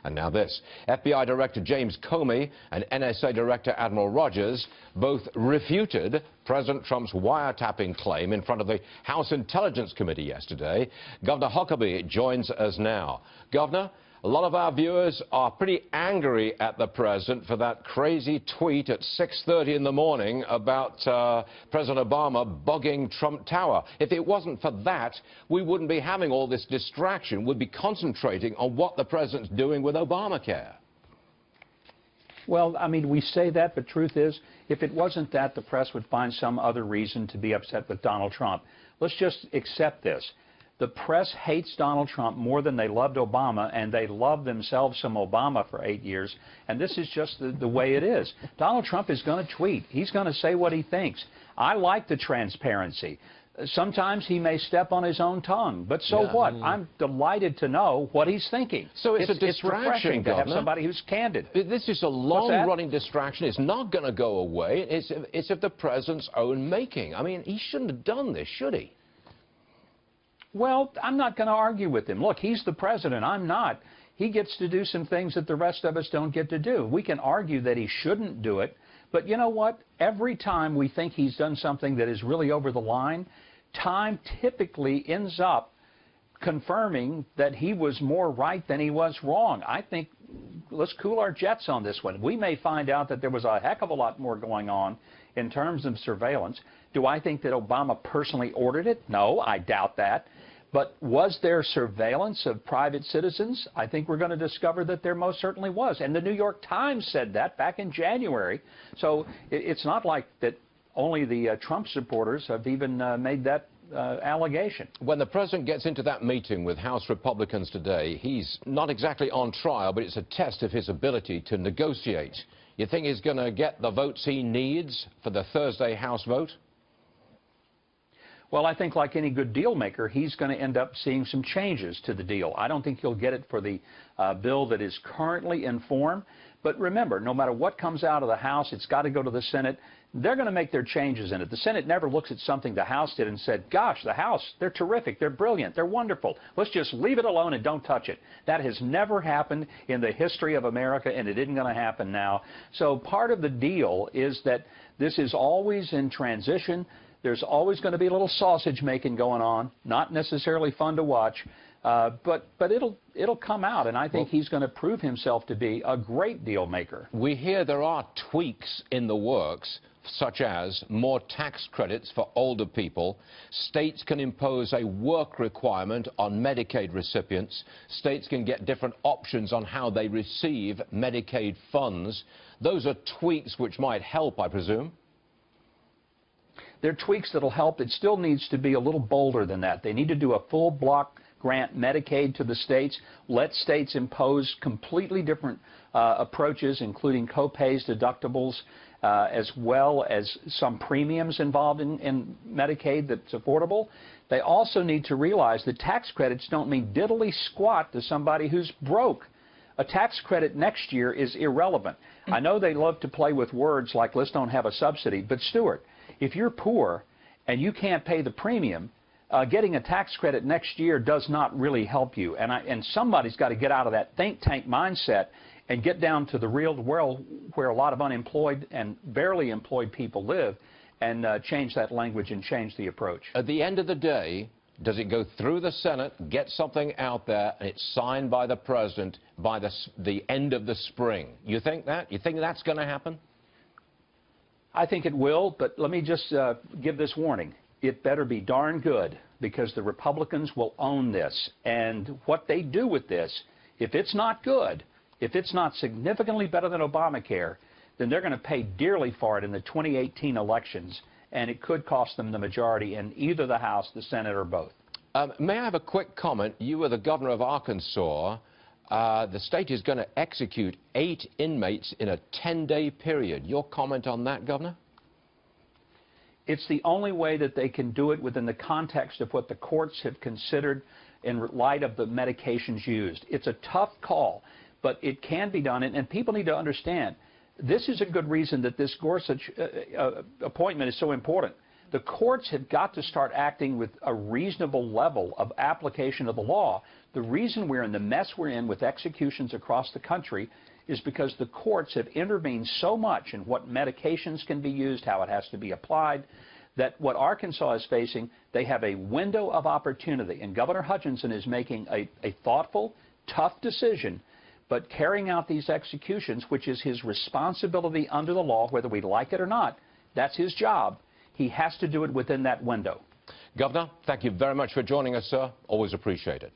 And now this. FBI Director James Comey and NSA Director Admiral Rogers both refuted President Trump's wiretapping claim in front of the House Intelligence Committee yesterday. Governor Huckabee joins us now. Governor, a lot of our viewers are pretty angry at the president for that crazy tweet at 6:30 in the morning about President Obama bugging Trump Tower. If it wasn't for that, we wouldn't be having all this distraction. We'd be concentrating on what the president's doing with Obamacare. Well, I mean, we say that, but truth is, if it wasn't that, the press would find some other reason to be upset with Donald Trump. Let's just accept this. The press hates Donald Trump more than they loved Obama, and they loved themselves some Obama for 8 years, and this is just the way it is. Donald Trump is going to tweet. He's going to say what he thinks. I like the transparency. Sometimes he may step on his own tongue, but so what? I'm delighted to know what he's thinking. So it's a distraction, it's refreshing to have somebody who's candid. This is a long-running distraction. It's not going to go away. It's of the president's own making. I mean, he shouldn't have done this, should he? Well, I'm not going to argue with him. Look, he's the president. I'm not. He gets to do some things that the rest of us don't get to do. We can argue that he shouldn't do it, but you know what? Every time we think he's done something that is really over the line, time typically ends up confirming that he was more right than he was wrong. I think let's cool our jets on this one. We may find out that there was a heck of a lot more going on in terms of surveillance. Do I think that Obama personally ordered it? No, I doubt that. But was there surveillance of private citizens? I think we're going to discover that there most certainly was. And the New York Times said that back in January. So it's not like that only the Trump supporters have even made that allegation. When the president gets into that meeting with House Republicans today, he's not exactly on trial, but it's a test of his ability to negotiate. You think he's going to get the votes he needs for the Thursday House vote? Well, I think like any good deal maker, he's going to end up seeing some changes to the deal. I don't think he'll get it for the bill that is currently in form. But remember, no matter what comes out of the House, it's got to go to the Senate. They're going to make their changes in it. The Senate never looks at something the House did and said, gosh, the House, they're terrific, they're brilliant, they're wonderful. Let's just leave it alone and don't touch it. That has never happened in the history of America, and it isn't going to happen now. So part of the deal is that this is always in transition. There's always going to be a little sausage making going on, not necessarily fun to watch, but it'll come out, and I think he's going to prove himself to be a great deal maker. We hear there are tweaks in the works, such as more tax credits for older people. States can impose a work requirement on Medicaid recipients. States can get different options on how they receive Medicaid funds. Those are tweaks which might help, I presume. They're tweaks that will help. It still needs to be a little bolder than that. They need to do a full block grant Medicaid to the states, let states impose completely different approaches, including co-pays, deductibles, as well as some premiums involved in Medicaid that's affordable. They also need to realize that tax credits don't mean diddly squat to somebody who's broke. A tax credit next year is irrelevant. I know they love to play with words like let's don't have a subsidy, but Stuart, if you're poor and you can't pay the premium, getting a tax credit next year does not really help you. And somebody's got to get out of that think tank mindset and get down to the real world where a lot of unemployed and barely employed people live and change that language and change the approach. At the end of the day, does it go through the Senate, get something out there, and it's signed by the president by the end of the spring? You think that? You think that's going to happen? I think it will, but let me just give this warning. It better be darn good, because the Republicans will own this. And what they do with this, if it's not good, if it's not significantly better than Obamacare, then they're going to pay dearly for it in the 2018 elections, and it could cost them the majority in either the House, the Senate, or both. May I have a quick comment? You were the governor of Arkansas. The state is going to execute 8 inmates in a 10-day period. Your comment on that, Governor? It's the only way that they can do it within the context of what the courts have considered in light of the medications used. It's a tough call, but it can be done, and people need to understand this is a good reason that this Gorsuch appointment is so important. The courts have got to start acting with a reasonable level of application of the law. The reason we're in the mess we're in with executions across the country is because the courts have intervened so much in what medications can be used, how it has to be applied, that what Arkansas is facing, they have a window of opportunity. And Governor Hutchinson is making a thoughtful, tough decision, but carrying out these executions, which is his responsibility under the law, whether we like it or not, that's his job. He has to do it within that window. Governor, thank you very much for joining us, sir. Always appreciate it.